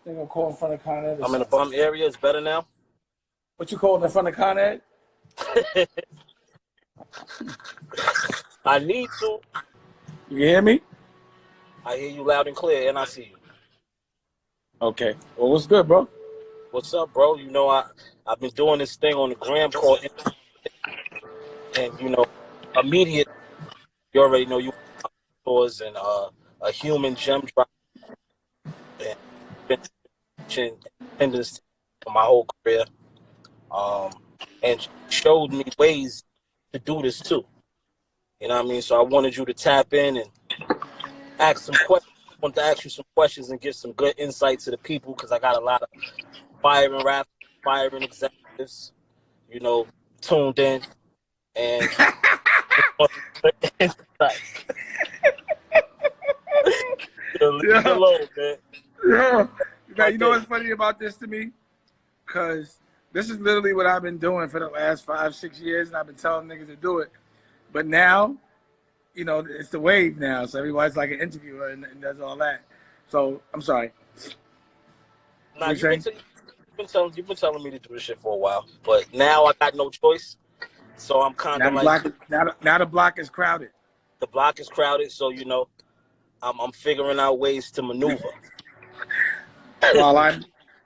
They gonna call in front of Con Ed. I'm in a bum area. It's better now. What you calling in front of Con Ed? I need to. You hear me? I hear you loud and clear, and I see you. Okay. Well, what's good, bro? What's up, bro? You know, I've been doing this thing on the gram called, and you know, immediate. You already know you was and a human gem drop and been independence for my whole career, and showed me ways to do this too. You know what I mean? So I wanted you to tap in and ask some questions. I wanted to ask you some questions and give some good insight to the people because I got a lot of firing rappers, firing executives, you know, tuned in and insight. Leave it alone, man. Yeah. Now, you know what's funny about this to me? Because this is literally what I've been doing for the last 5-6 years, and I've been telling niggas to do it. But now, you know, it's the wave now, so everybody's like an interviewer and does all that. So, I'm sorry. Nah, you've been telling me to do this shit for a while, but now I got no choice. So I'm kind of like... Now the block is crowded. The block is crowded, so, you know, I'm figuring out ways to maneuver.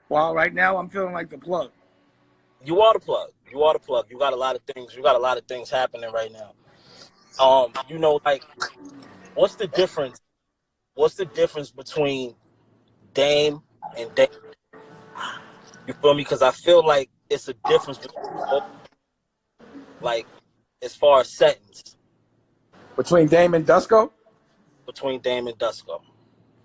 While right now I'm feeling like the plug. You are the plug. You are the plug. You got a lot of things. You got a lot of things happening right now. You know, like, what's the difference? What's the difference between Dame and Dame? You feel me? Because I feel like it's a difference between both, like, as far as settings. Between Dame and Dusko? Between Dame and Dusko.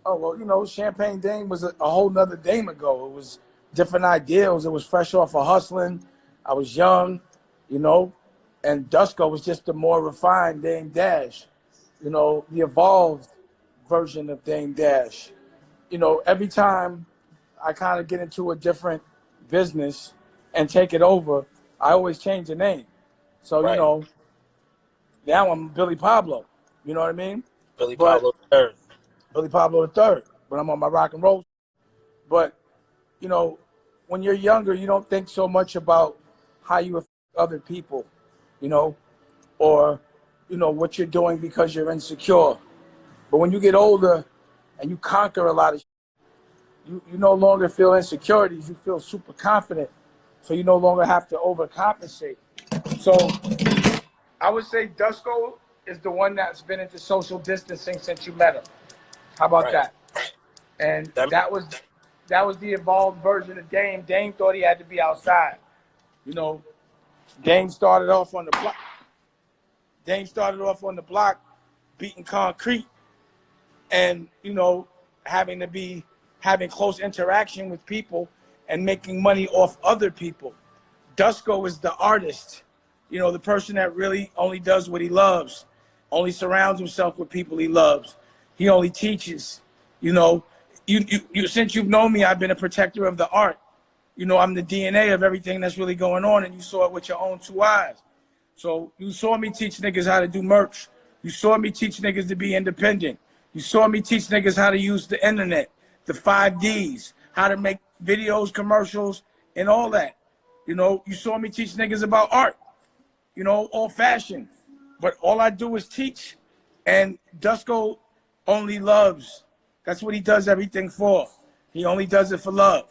Oh, well, you know, Champagne Dame was a whole nother Dame ago. It was different ideals. It was fresh off of hustling. I was young, you know, and Dusko was just the more refined Dame Dash, you know, the evolved version of Dame Dash. You know, every time I kind of get into a different business and take it over, I always change the name. So, right. You know, now I'm Billy Pablo, you know what I mean? Billy Pablo III. Billy Pablo III, when I'm on my rock and roll. But, you know, when you're younger, you don't think so much about how you affect other people, you know, or, you know, what you're doing because you're insecure. But when you get older and you conquer a lot of shit, you no longer feel insecurities, you feel super confident. So you no longer have to overcompensate. So I would say Dusko is the one that's been into social distancing since you met him. How about that? And that was the evolved version of Dame. Dame thought he had to be outside. You know, Dame started off on the block. Dame started off on the block, beating concrete, and you know, having close interaction with people and making money off other people. Dusko is the artist. You know, the person that really only does what he loves, only surrounds himself with people he loves. He only teaches. You know, you since you've known me, I've been a protector of the art. You know, I'm the DNA of everything that's really going on, and you saw it with your own 2 eyes. So you saw me teach niggas how to do merch. You saw me teach niggas to be independent. You saw me teach niggas how to use the internet, the 5Ds, how to make videos, commercials, and all that. You know, you saw me teach niggas about art, you know, old fashioned. But all I do is teach, and Dusko only loves. That's what he does everything for. He only does it for love.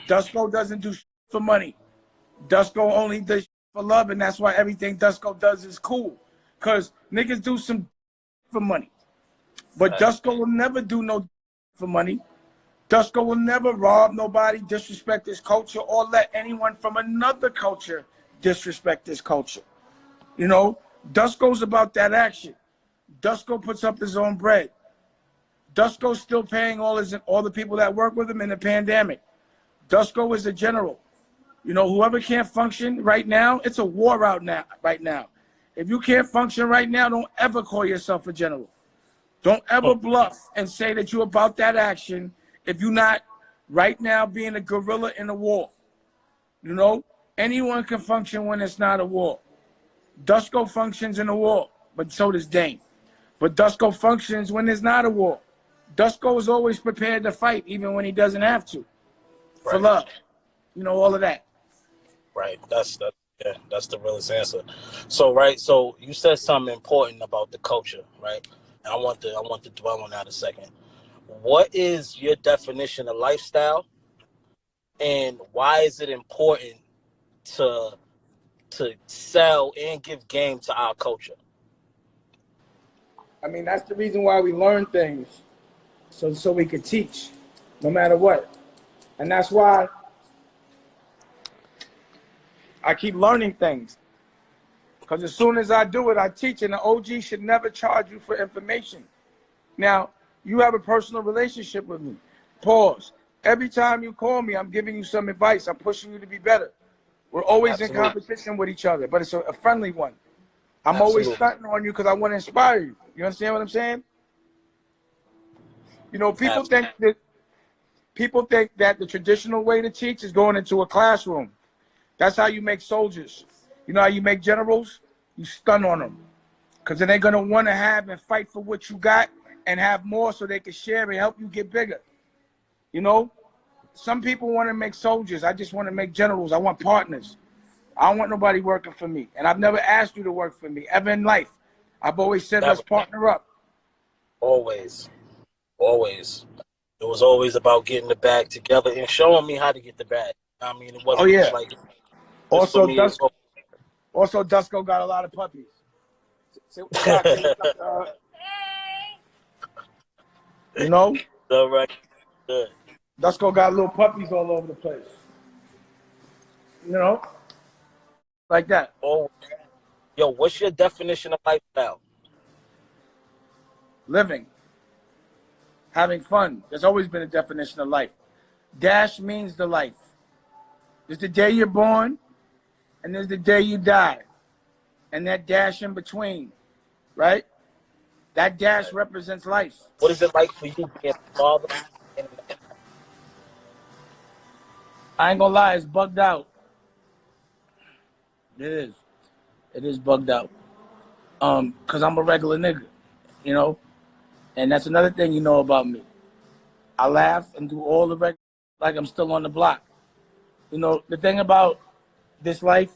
Dusko doesn't do for money. Dusko only does for love, and that's why everything Dusko does is cool. Because niggas do some for money. But Dusko will never do no for money. Dusko will never rob nobody, disrespect his culture, or let anyone from another culture disrespect his culture. You know, Dusko's about that action. Dusko puts up his own bread. Dusko's still paying all the people that work with him in the pandemic. Dusko is a general. You know, whoever can't function right now, it's a war out now. Right now, if you can't function right now, don't ever call yourself a general. Don't ever bluff and say that you're about that action if you're not right now being a guerrilla in a war. You know, anyone can function when it's not a war. Dusko functions in a war, but so does Dame. But Dusko functions when there's not a war. Dusko is always prepared to fight, even when he doesn't have to. for love. You know, all of that. Right. That's the realest answer. So so you said something important about the culture, right? And I want to dwell on that a second. What is your definition of lifestyle, and why is it important to sell and give game to our culture? I mean, that's the reason why we learn things, so we could teach, no matter what. And that's why I keep learning things. Because as soon as I do it, I teach, and the OG should never charge you for information. Now, you have a personal relationship with me. Pause. Every time you call me, I'm giving you some advice. I'm pushing you to be better. We're always Absolutely. in competition with each other, but it's a friendly one. I'm Absolutely. always stunting on you because I want to inspire you. You understand what I'm saying? You know, people think that the traditional way to teach is going into a classroom. That's how you make soldiers. You know how you make generals? You stun on them. Because then they're going to want to have and fight for what you got and have more so they can share and help you get bigger. You know? Some people want to make soldiers. I just want to make generals. I want partners. I don't want nobody working for me. And I've never asked you to work for me, ever in life. I've always said, let's partner up. Always. Always. It was always about getting the bag together and showing me how to get the bag. I mean, it wasn't just like... Also, Dusko got a lot of puppies. You know? All right. Good. Dusko got little puppies all over the place. You know? Like that. Oh, yo, what's your definition of lifestyle? Living. Having fun. There's always been a definition of life. Dash means the life. There's the day you're born, and there's the day you die. And that dash in between, right? That dash represents life. What is it like for you being a father? I ain't gonna lie, it's bugged out. It is. It is bugged out. Cause I'm a regular nigga, you know? And that's another thing you know about me. I laugh and do all the regular like I'm still on the block. You know, the thing about this life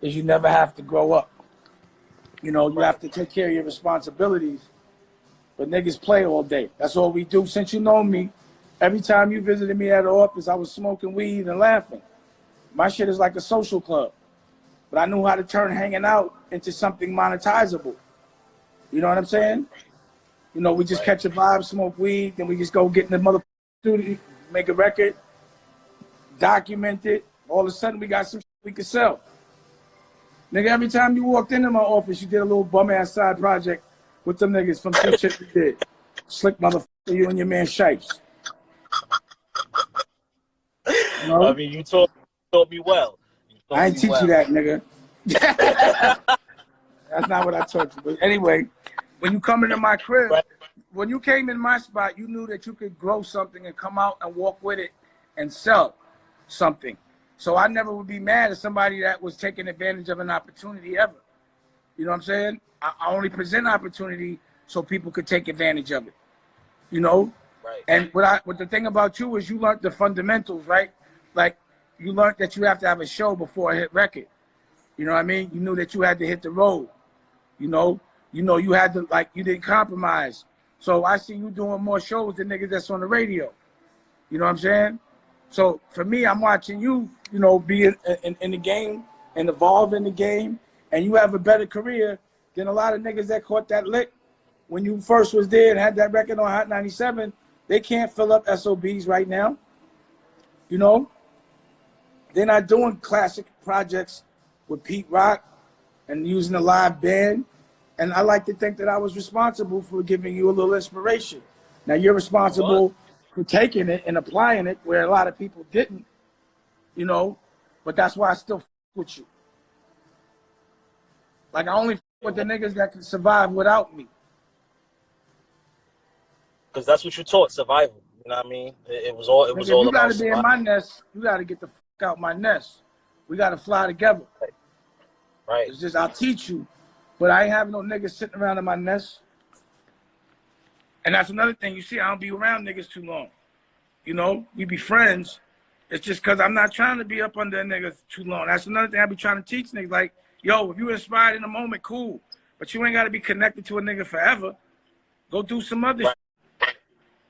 is you never have to grow up. You know, you have to take care of your responsibilities. But niggas play all day. That's all we do. Since you know me, every time you visited me at the office, I was smoking weed and laughing. My shit is like a social club. But I knew how to turn hanging out into something monetizable. You know what I'm saying? You know, we just catch a vibe, smoke weed, then we just go get in the motherfucking studio, make a record, document it. All of a sudden, we got some shit we can sell. Nigga, every time you walked into my office, you did a little bum-ass side project with them niggas from some shit we did. Slick motherfucker, you and your man Shipes. You know? I mean, you taught me well. I ain't teach you that, nigga. That's not what I taught you. But anyway, when you come into my crib, when you came in my spot, you knew that you could grow something and come out and walk with it and sell something. So I never would be mad at somebody that was taking advantage of an opportunity ever. You know what I'm saying? I only present opportunity so people could take advantage of it. You know? Right. And what the thing about you is you learned the fundamentals, right? Like, you learned that you have to have a show before a hit record. You know what I mean? You knew that you had to hit the road. You know you had to, like, you didn't compromise. So I see you doing more shows than niggas that's on the radio. You know what I'm saying? So for me, I'm watching you, you know, be in the game and evolve in the game, and you have a better career than a lot of niggas that caught that lick when you first was there and had that record on Hot 97. They can't fill up SOBs right now. You know? They're not doing classic projects with Pete Rock and using a live band. And I like to think that I was responsible for giving you a little inspiration. Now you're responsible for taking it and applying it where a lot of people didn't, you know, but that's why I still f with you. Like, I only f with the niggas that can survive without me. Because that's what you taught, survival. You know what I mean? It was all You about gotta be survival. in my nest. You gotta get the f out my nest. We gotta fly together. Right. It's just, I'll teach you, but I ain't having no niggas sitting around in my nest. And that's another thing. You see, I don't be around niggas too long. You know, we be friends, It's just because I'm not trying to be up under a nigga too long. That's another thing I be trying to teach niggas. Like, yo, if you inspired in a moment, cool. But you ain't got to be connected to a nigga forever. Go do some other shit.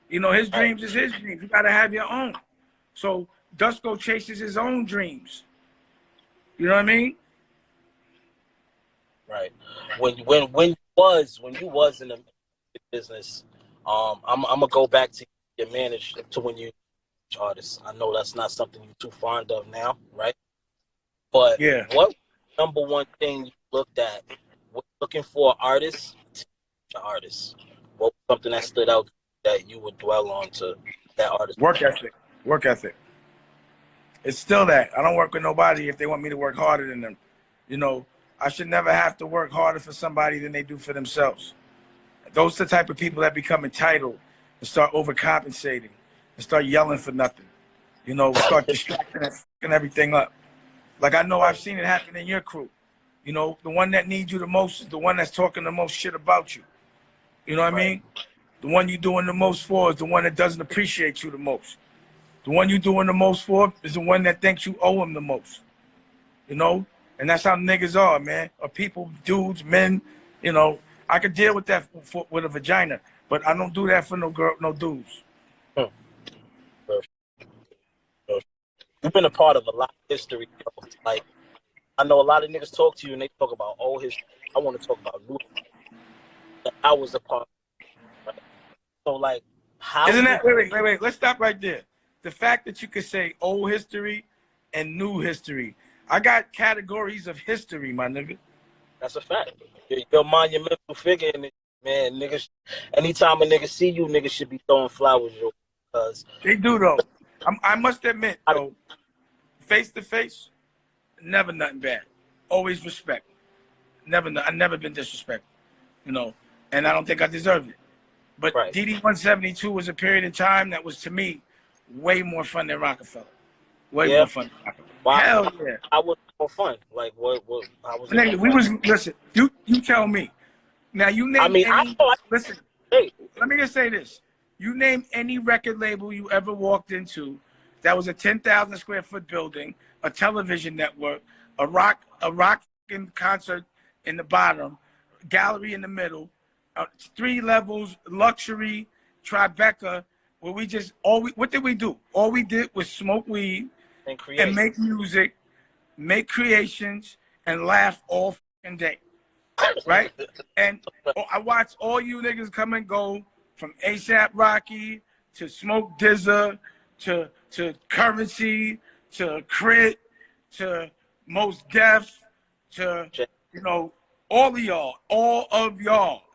You know, his dreams is his dreams. You got to have your own. So Dusko chases his own dreams. You know what I mean? Right. When you was in the business, I'm gonna go back to your manage to when you artists. I know that's not something you're too fond of now, right? But yeah, what number one thing you looked at when looking for artists to artists? What was something that stood out that you would dwell on to that artist? work ethic. Work ethic. It's still that. I don't work with nobody if they want me to work harder than them. You know, I should never have to work harder for somebody than they do for themselves. Those are the type of people that become entitled and start overcompensating and start yelling for nothing. You know, start distracting and fucking everything up. Like I know I've seen it happen in your crew. You know, the one that needs you the most is the one that's talking the most shit about you. You know what I mean? The one you're doing the most for is the one that doesn't appreciate you the most. The one you're doing the most for is the one that thinks you owe him the most. You know? And that's how niggas are, man. Or people, dudes, men, you know. I could deal with that with a vagina, but I don't do that for no girl, no dudes. You've been a part of a lot of history. Like, I know a lot of niggas talk to you and they talk about old history. I want to talk about new history. I was a part of it. So, like, how... Isn't that... Wait. Let's stop right there. The fact that you could say old history and new history. I got categories of history, my nigga. That's a fact. You're a monumental figure, and man, niggas. Anytime a nigga see you, niggas should be throwing flowers, yo. Because they do though. I must admit, though, face to face, never nothing bad. Always respect. I've never been disrespectful, you know, and I don't think I deserved it. But DD 172 was a period of time that was, to me, way more fun than Rockefeller. Way more fun than Rockefeller. Wow. Hell yeah. I was more fun. Like what I was. Nigga, we was listen. You tell me. Now you name. I mean, listen. Hey. Let me just say this. You name any record label you ever walked into that was a 10,000 square foot building, a television network, a rock concert in the bottom, gallery in the middle, 3 levels, luxury, Tribeca, where we just what did we do? All we did was smoke weed and make music, make creations, and laugh all fucking day, right? And I watched all you niggas come and go, from ASAP Rocky to Smoke DZA to Currency to Crit to Mos Def to, you know, all of y'all,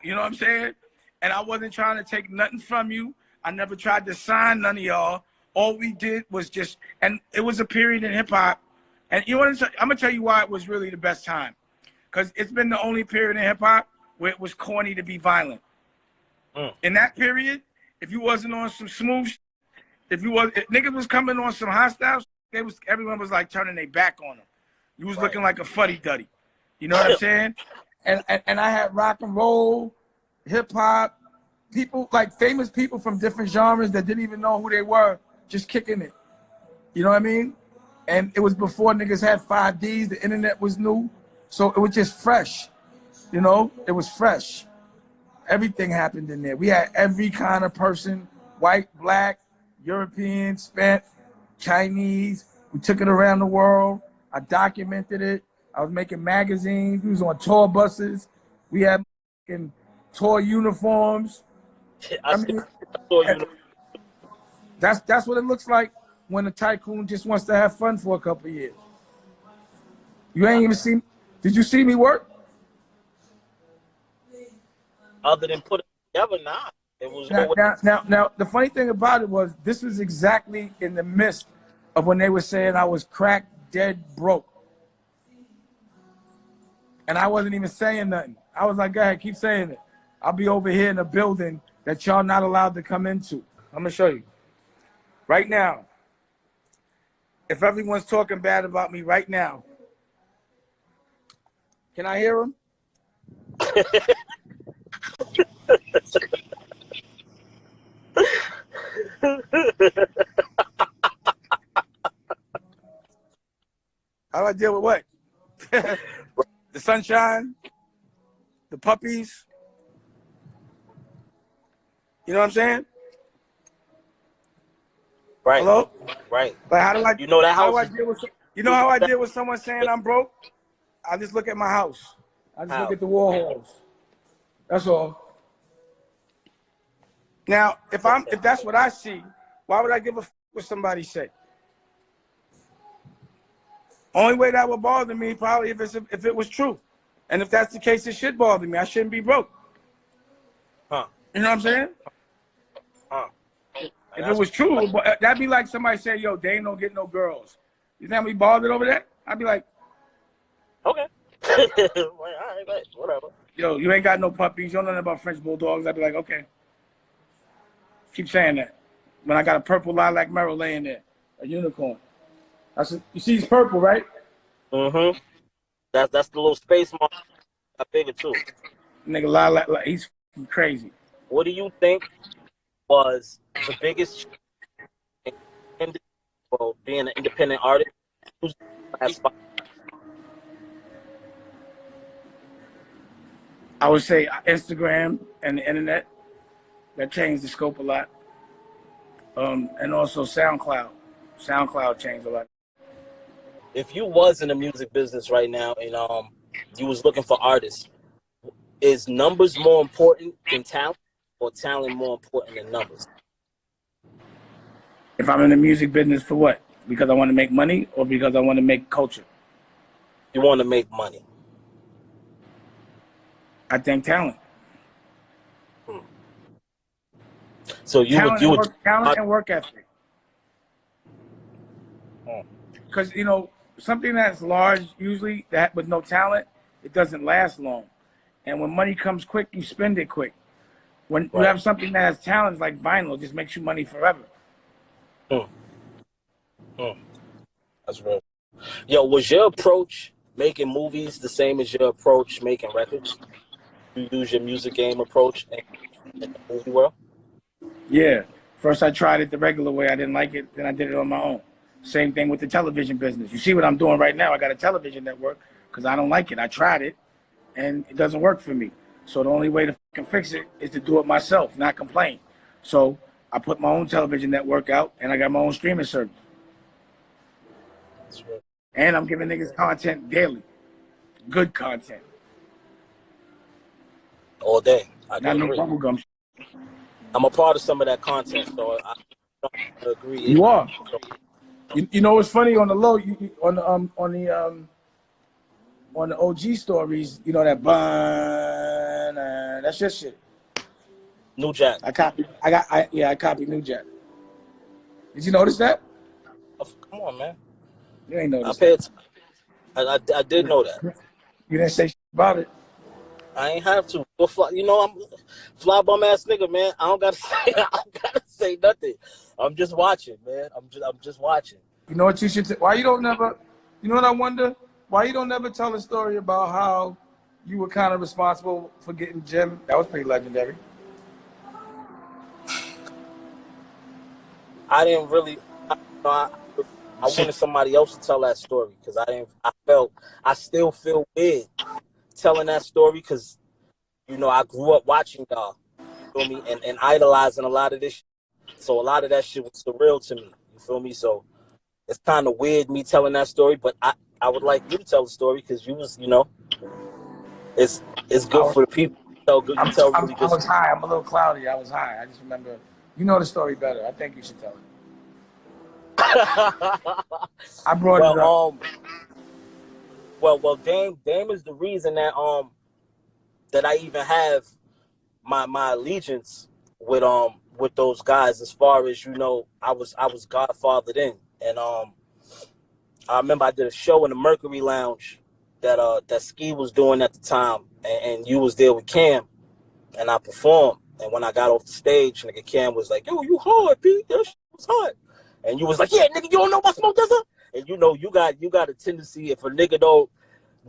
you know what I'm saying? And I wasn't trying to take nothing from you. I never tried to sign none of y'all. All we did was just, and it was a period in hip hop. And you want to? I'm gonna tell you why it was really the best time, because it's been the only period in hip hop where it was corny to be violent. In that period, if you wasn't on some smooth, if niggas was coming on some hostile, everyone was like turning their back on them. You was looking like a fuddy duddy. You know what I'm saying? And I had rock and roll, hip hop, people like famous people from different genres that didn't even know who they were, just kicking it. You know what I mean? And it was before niggas had 5Ds, the internet was new. So it was just fresh. You know, it was fresh. Everything happened in there. We had every kind of person, white, black, European, Spanish, Chinese. We took it around the world. I documented it. I was making magazines. We was on tour buses. We had tour uniforms. That's what it looks like when a tycoon just wants to have fun for a couple of years. You ain't even seen. Did you see me work? Other than put it together, nah. It was now, the funny thing about it was this was exactly in the midst of when they were saying I was crack, dead, broke. And I wasn't even saying nothing. I was like, go ahead, keep saying it. I'll be over here in a building that y'all not allowed to come into. I'm gonna show you. Right now, if everyone's talking bad about me right now, can I hear them? deal with what? The sunshine, the puppies. You know what I'm saying? Right. Hello? Right. Like how do I You know that how do house I is deal with how I deal with someone saying I'm broke? I just look at my house. I just look how? at the wall holes. That's all. Now, if that's what I see, why would I give a what somebody say? Only way that would bother me probably if it was true. And if that's the case, it should bother me. I shouldn't be broke. Huh. You know what I'm saying? Huh. If it was true, that'd be like somebody saying, yo, Dame don't get no girls. You think I'd be bothered over that? I'd be like, okay. All right, whatever. Yo, you ain't got no puppies. You don't know nothing about French bulldogs. I'd be like, okay. Keep saying that. When I got a purple lilac Merrill laying there, a unicorn. You see, he's purple, right? Mm-hmm. That's the little space mark. I figured too. Nigga, lilac, he's crazy. What do you think was the biggest change for being an independent artist? Who's the last spot? I would say Instagram and the internet. That changed the scope a lot. And also SoundCloud. SoundCloud changed a lot. If you was in the music business right now and you was looking for artists, is numbers more important than talent, or talent more important than numbers? If I'm in the music business, for what? Because I want to make money or because I want to make culture? You want to make money. I think talent. So talent and work ethic. Because something that's large, usually that with no talent, it doesn't last long. And when money comes quick, you spend it quick. When you have something that has talent, like vinyl, it just makes you money forever. That's real. Yo, was your approach making movies the same as your approach making records? You use your music game approach in the movie world? Yeah. First I tried it the regular way. I didn't like it. Then I did it on my own. Same thing with the television business. You see what I'm doing right now? I got a television network because I don't like it. I tried it, and it doesn't work for me. So the only way to fix it is to do it myself, not complain. So I put my own television network out, and I got my own streaming service. That's right. And I'm giving niggas content daily. Good content. All day. I Not no agree. bubblegum. I'm a part of some of that content, so I don't agree. You are. You know what's funny on the low? On the OG stories, that bun. That's your shit. New Jack. I copied New Jack. Did you notice that? Oh, come on, man. You ain't noticed. I did know that. You didn't say shit about it. I ain't have to. I'm fly bum ass nigga, man. I don't gotta say nothing. I'm just watching, man. I'm just watching. You know what you should why you don't never you know what I wonder? Why you don't never tell a story about how you were kind of responsible for getting Jim? That was pretty legendary. I didn't really I wanted somebody else to tell that story because I still feel weird telling that story because I grew up watching y'all, you feel me, and idolizing a lot of this shit. So a lot of that shit was surreal to me, you feel me? So it's kind of weird me telling that story, but I would like you to tell the story because you was, it's good for the people. I was high. I'm a little cloudy. I was high. I just remember, you know the story better. I think you should tell it. I brought it up. Well, Dame is the reason that that I even have my allegiance with those guys. As far as I was godfathered in, and I remember I did a show in the Mercury Lounge that Ski was doing at the time, and you was there with Cam, and I performed. And when I got off the stage, nigga, Cam was like, "Yo, you hard, Pete? That shit was hard." And you was like, "Yeah, nigga, you don't know about Smoke Dizza?" And you got a tendency, if a nigga don't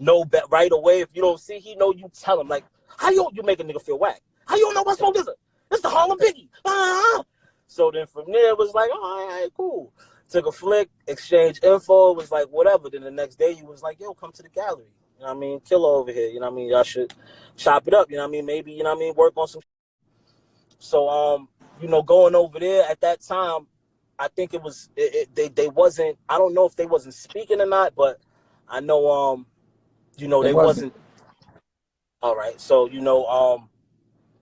know right away, if you don't see, he know, you tell him, like, how you make a nigga feel whack? How you don't know about Smoke Dizza? It's the Harlem Biggie. Ah. So then from there it was like, all right, cool. took a flick, exchanged info, was like whatever. Then the next day you was like, yo, come to the gallery. You know what I mean? Killer over here. You know what I mean? Y'all should chop it up. You know what I mean? Maybe, you know what I mean, work on some. So you know, going over there at that time, I think it was they wasn't, I don't know if they wasn't speaking or not, but I know you know, It they wasn't. wasn't. All right. So, you know,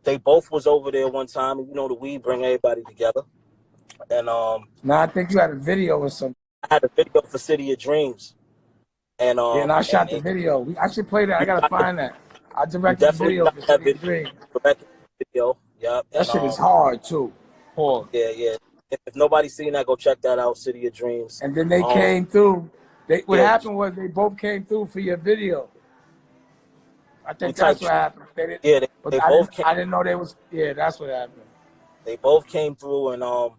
they both was over there one time, and you know the weed bring everybody together. And Now I think you had a video or something. I had a video for City of Dreams. And Yeah, and I shot the and video. I should play that. I gotta find that. I you directed the definitely video got for that City of video. Dream. Directed the video. Yep. That And shit is hard too. Hard. yeah, yeah. If nobody's seen that, go check that out, City of Dreams. And then they came through. What Yeah, happened was they both came through for your video. I we think that's typed. what happened. They didn't, Yeah, but they both came. I didn't know they was. Yeah, that's what happened. They both came through, and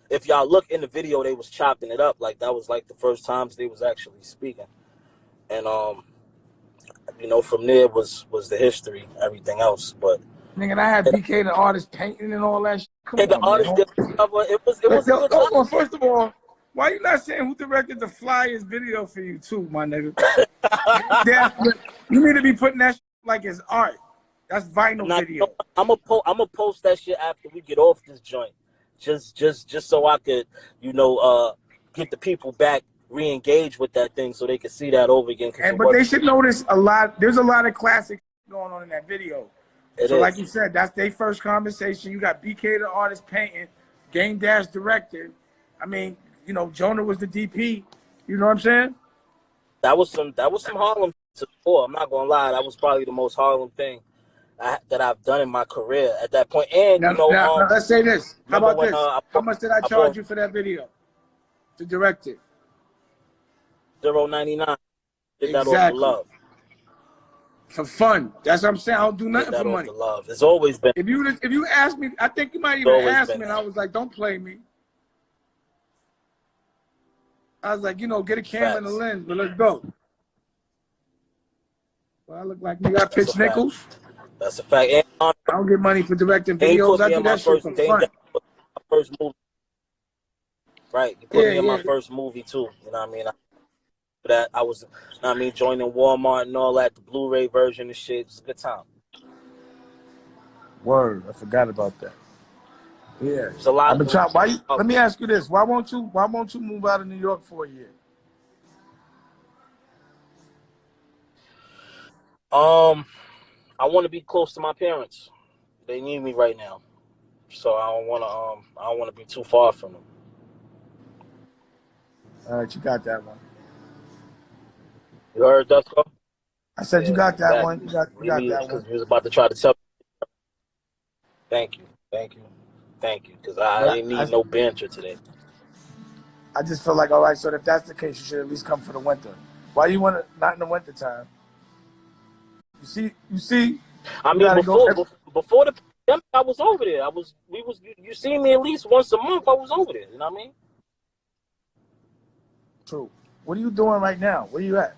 if y'all look in the video, they was chopping it up. Like that was like the first times they was actually speaking. And you know, from there was the history, everything else. But Nigga, and I had BK the artist painting and all that shit. Come hey, the on, artist man. did cover. It was a good Hold time. on, first of all, why you not saying who directed the Flyers video for you too, my nigga? You need to be putting that shit like it's art. That's vinyl video. I'm gonna post that shit after we get off this joint, just so I could, you know, get the people back re-engaged with that thing so they can see that over again. But they should notice there's a lot of classic going on in that video. So like you said, that's their first conversation. You got BK the artist painting, Game Dash director. I mean, you know, Jonah was the DP. You know what I'm saying? That was some Harlem support. I'm not gonna lie, that was probably the most Harlem thing that I've done in my career at that point. And now, you know, now let's say this. How about when, this? How much did I charge you for that video to direct it? $0.99. Did that off the love. For fun. That's what I'm saying. I don't do nothing for money. Off the love. It's always been. If you ask me, I think you might even ask me, and I was like, "Don't play me." I was like, you know, get a camera and a lens, but let's go. Well, I look like you got pitch nickels. That's a fact. And, I don't get money for directing videos. I do that shit for fun. My first movie. Right. You put me in my first movie too. You know what I mean? That I was, you know what I mean, joining Walmart and all that, the Blu-ray version and shit. It's a good time. Word. I forgot about that. Yeah. It's a lot. I've been trying. Let me ask you this. Why won't you move out of New York for a year? I want to be close to my parents. They need me right now, so I don't want to be too far from them. All right, you got that one. You heard Dusko? I said you got that one. You got that one. You was about to try to tell me. Thank you, because I didn't need no banter today. I just feel like, all right, so if that's the case, you should at least come for the winter. Why you want to not in the winter time? You see. I mean, before the pandemic, I was over there. You see me at least once a month. I was over there. You know what I mean? True. What are you doing right now? Where you at?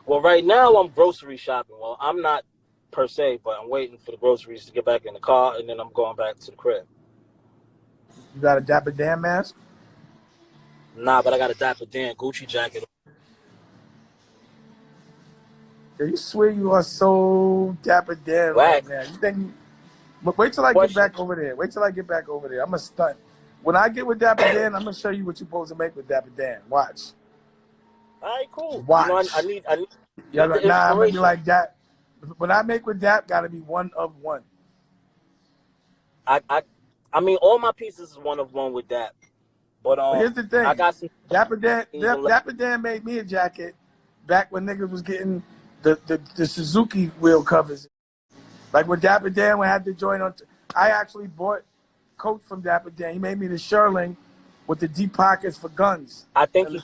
Well, right now I'm grocery shopping. Well, I'm not per se, but I'm waiting for the groceries to get back in the car, and then I'm going back to the crib. You got a Dapper Dan mask? Nah, but I got a Dapper Dan Gucci jacket. Yeah, you swear you are so Dapper Dan right now. You think? But wait till I get back over there. I'm gonna stunt. When I get with Dapper Dan, I'm gonna show you what you're supposed to make with Dapper Dan. Watch. All right, cool. Watch. You know, I need I'm gonna be like that. When I make with Dap, gotta be one of one. I mean, all my pieces is one of one with Dap. But here's the thing. I got some Dapper Dan made me a jacket back when niggas was getting the Suzuki wheel covers. Like when Dapper Dan had to join on. I actually bought coat from Dapper Dan. He made me the Sherling with the deep pockets for guns. I think he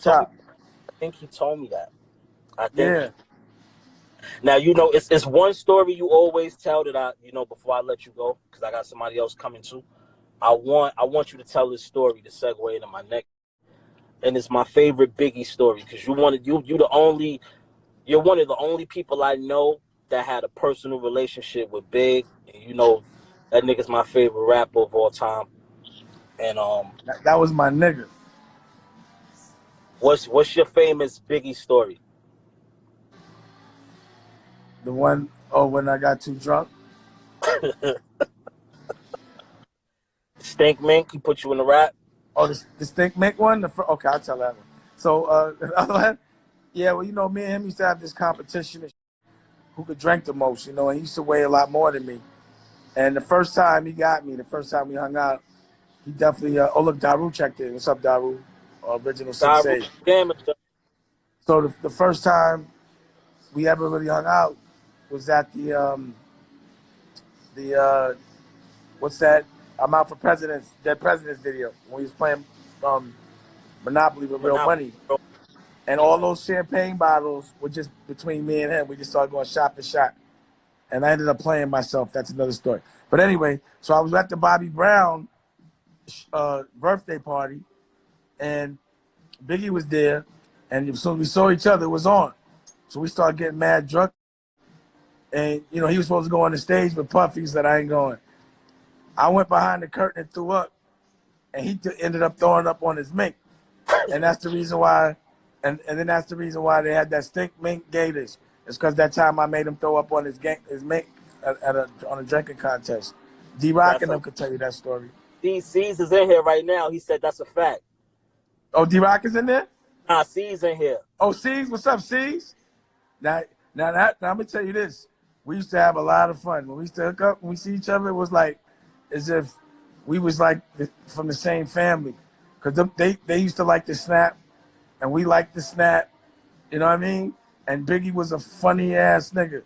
told me that. I think. Yeah. Now, you know, it's one story you always tell that before I let you go, because I got somebody else coming too. I want you to tell this story to segue into my next, and it's my favorite Biggie story because you're one of the only people I know that had a personal relationship with Big, and you know that nigga's my favorite rapper of all time. And that was my nigga. What's your famous Biggie story? The one, oh, when I got too drunk. Stink Mink, he put you in the rap. Oh, the Stink Mink one? Okay, I'll tell that one. So, yeah, well, you know, me and him used to have this competition of who could drink the most, you know, and he used to weigh a lot more than me. And the first time he got me, the first time we hung out, he definitely, oh, look, Daru checked in. What's up, Daru? Original Daru, 6'8". damn it. So the first time we ever really hung out was at the what's that? I'm Out for Presidents, Dead Presidents video when we was playing Monopoly with real money. And all those champagne bottles were just between me and him. We just started going shot for shot. And I ended up playing myself. That's another story. But anyway, so I was at the Bobby Brown birthday party, and Biggie was there. And as soon as we saw each other, it was on. So we started getting mad drunk. And, you know, he was supposed to go on the stage, but Puffy said, I ain't going. I went behind the curtain and threw up. And he ended up throwing up on his mink. And that's the reason why, and then that's the reason why they had that Stink Mink Gators. It's because that time I made him throw up on his mink on a drinking contest. D-Rock and them could tell you that story. C's is in here right now. He said that's a fact. Oh, D-Rock is in there? Nah, C's in here. Oh, C's? What's up, C's? Now, I'm going to tell you this. We used to have a lot of fun. When we used to hook up, when we see each other, it was like as if we was like from the same family. Because they used to like to snap, and we liked to snap. You know what I mean? And Biggie was a funny-ass nigga.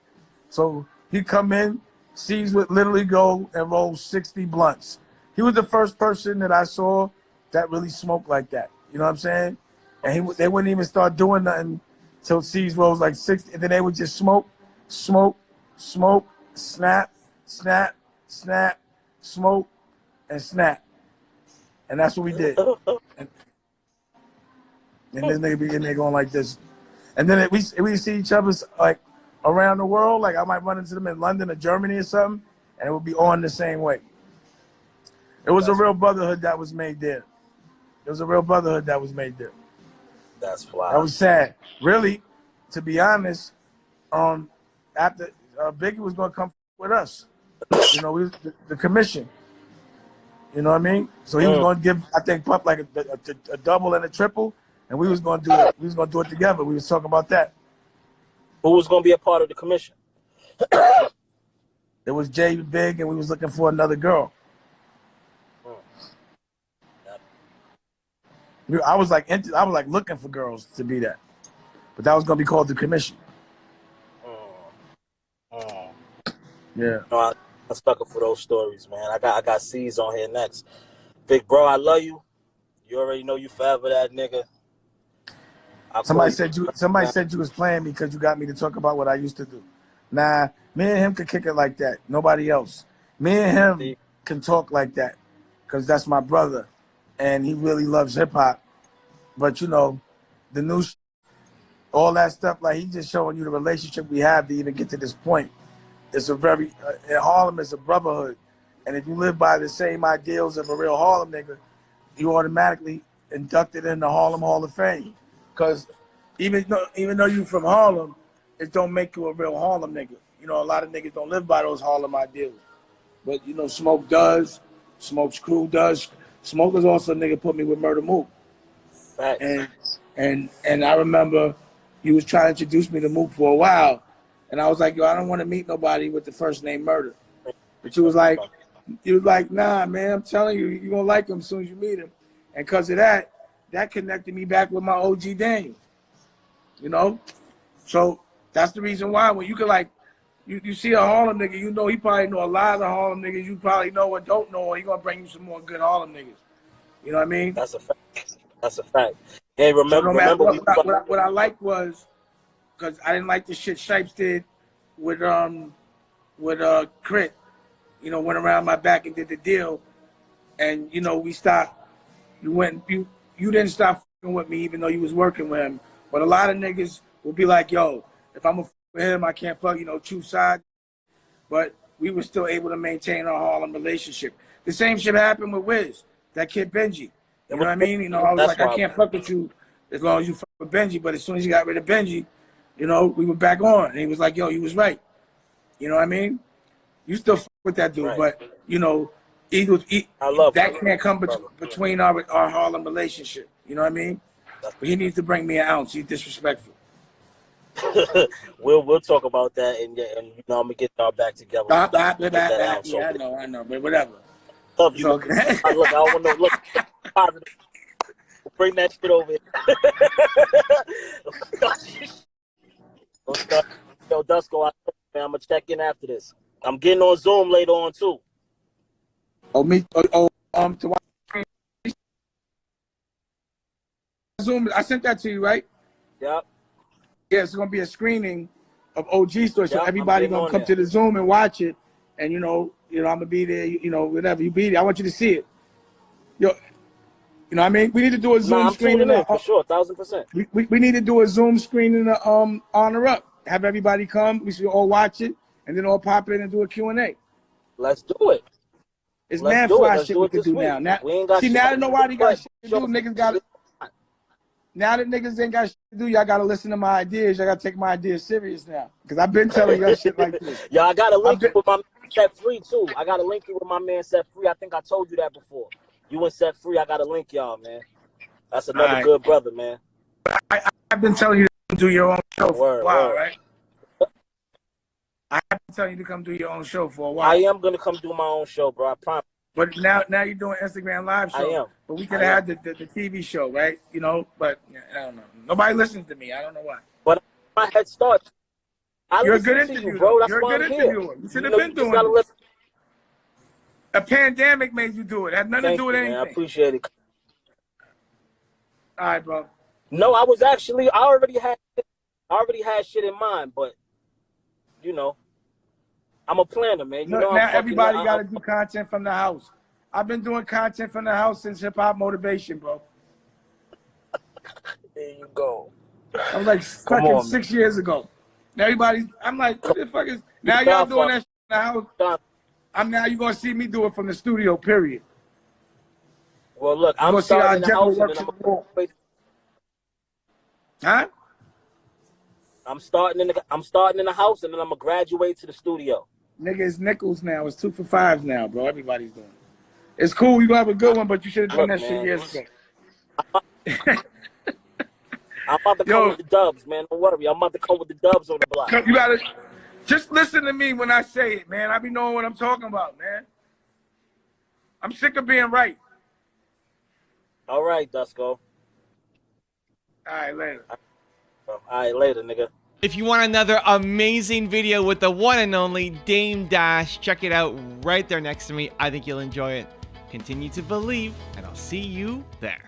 So he'd come in, C's would literally go and roll 60 blunts. He was the first person that I saw that really smoked like that. You know what I'm saying? And they wouldn't even start doing nothing till C's rolls like 60. And then they would just smoke, snap, snap, snap, smoke, and snap. And that's what we did. And this nigga be in there going like this. And then we see each other like around the world. Like I might run into them in London or Germany or something, and it would be on the same way. It was a real brotherhood that was made there. It was a real brotherhood that was made there. That's fly. That was sad. Really, to be honest, after Biggie was going to come with us. You know, we was the commission. You know what I mean? So he was going to give, I think, Puff like a double and a triple, and we was going to do it. We was going to do it together. We was talking about that. Who was going to be a part of the commission? It was Jay Big, and we was looking for another girl. I was like looking for girls to be that, but that was going to be called the commission. Yeah. No, I'm stuck up for those stories, man. I got C's on here next. Big bro, I love you. You already know you forever that nigga. Somebody said you was playing me because you got me to talk about what I used to do. Nah, me and him could kick it like that. Nobody else. Me and him can talk like that because that's my brother, and he really loves hip hop. But you know, the new all that stuff, like he's just showing you the relationship we have to even get to this point. It's a very in Harlem, it's a brotherhood, and if you live by the same ideals of a real Harlem nigga, you automatically inducted in the Harlem Hall of Fame. Because even though you from Harlem, it don't make you a real Harlem nigga. You know, a lot of niggas don't live by those Harlem ideals. But, you know, Smoke does. Smoke's crew does. Smoke is also a nigga put me with Murder Mook. Right. And I remember you was trying to introduce me to Mook for a while. And I was like, yo, I don't want to meet nobody with the first name Murder. But you was like, nah, man, I'm telling you, you're going to like him as soon as you meet him. And because of that, that connected me back with my OG Daniel. You know? So that's the reason why when you can like, you see a Harlem nigga, you know he probably know a lot of the Harlem niggas you probably know and don't know, and he going to bring you some more good Harlem niggas. You know what I mean? That's a fact. That's a fact. Hey, remember, so no matter what I liked was, because I didn't like the shit Shipes did with Crit. You know, went around my back and did the deal. And, you know, we stopped. You didn't stop fucking with me even though you was working with him. But a lot of niggas will be like, yo, if I'm a fuck with him, I can't fuck, you know, choose sides. But we were still able to maintain our Harlem relationship. The same shit happened with Wiz, that kid Benji. You know what I mean? You know, I was like, I can't fuck with you, as long as you fuck with Benji. But as soon as you got rid of Benji, you know, we were back on. And he was like, yo, you was right. You know what I mean? You still fuck with that dude, Right. but, you know, I love that brother. can't come Brother. between our Harlem relationship. You know what I mean? But he needs to bring me an ounce. He's disrespectful. we'll talk about that, and you know, I'm gonna get y'all back together. Yeah, I know, but whatever. Love you. Okay. Look, I don't want no look positive. Bring that shit over here. Yo, Dusko, man, I'm gonna check in after this. I'm getting on Zoom later on too. To watch Zoom. I sent that to you, right? Yep. Yeah, it's gonna be a screening of OG Story, so Yep, everybody gonna come there. to the Zoom and watch it. And you know, I'm gonna be there. You know, whatever you be there, I want you to see it. Yo, you know what I mean? We need to do a Zoom I'm screening. tuning in for sure, 1000%. We need to do a Zoom screening of Honor Up. Have everybody come. We should all watch it, and then all pop in and do a Q&A. Let's do it. It's mad fly shit we could do now. We ain't got see, shit now that nobody got shit to do, Show- niggas got. Now that niggas ain't got shit to do, y'all gotta listen to my ideas. Y'all gotta take my ideas serious now, because I've been telling y'all shit like this. Yo, I gotta link you with my man Set Free too. I gotta link you with my man Set Free. I think I told you that before. You and Set Free, I gotta link y'all, man. That's another good brother, man. I've been telling you to do your own show for a while, Word. right? I've been telling you to come do your own show for a while. I am gonna come do my own show, bro. I promise. But now you're doing Instagram live show. I am. But we could have had the TV show, right? You know, but I don't know. Nobody listens to me. I don't know why. But my head start. You're a good interviewer, bro. That's You're a good interviewer. You should have been doing this. A pandemic made you do it. It had nothing to do with anything. Man. I appreciate it. All right, bro. No, I already had shit in mind, but you know, I'm a planner, man. You know, now everybody got to do content from the house. I've been doing content from the house since Hip Hop Motivation, bro. There you go. I was like fucking 6 years ago. Now I'm like, what the fuck is? Now y'all doing that shit in the house. You gonna see me do it from the studio. Period. Well, look, I'm starting in the house, and then Huh? I'm starting in the house, and then I'm gonna graduate to the studio. Nigga, it's nickels now. It's 2 for $5 now, bro. Everybody's doing it. It's cool. You gonna have a good one, but you should have done that shit years ago. I'm about to come with the dubs, man. Don't worry. I'm about to come with the dubs on the block. You gotta just listen to me when I say it, man. I be knowing what I'm talking about, man. I'm sick of being right. All right, Dusko. All right, later. All right, later, nigga. If you want another amazing video with the one and only Dame Dash, check it out right there next to me. I think you'll enjoy it. Continue to believe, and I'll see you there.